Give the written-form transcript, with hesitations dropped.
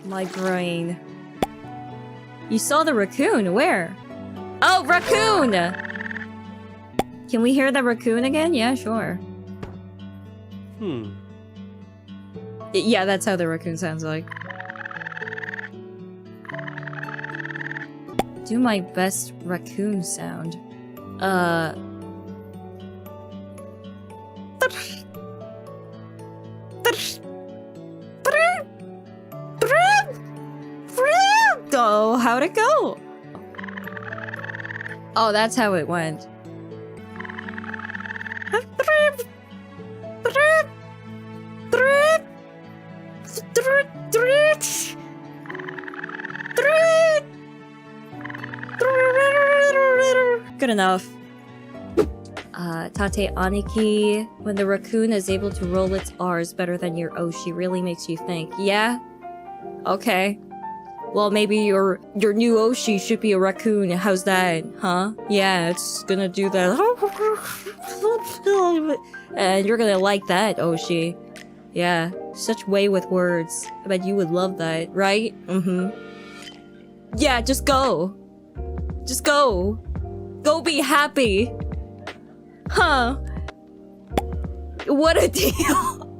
My brain. You saw the raccoon, where? Oh, raccoon! Can we hear the raccoon again? Yeah, sure. Yeah, that's how the raccoon sounds like. Do my best raccoon sound. Oh, how'd it go? Oh, that's how it went. Good enough. Tate Aniki. When the raccoon is able to roll its R's better than your Oshi, really makes you think. Yeah? Okay. Well, maybe your new Oshi should be a raccoon. How's that? Huh? Yeah, it's gonna do that. And you're gonna like that, Oshi. Yeah, such way with words. I bet you would love that, right? Yeah, just go. Just go. Go be happy. Huh. What a deal.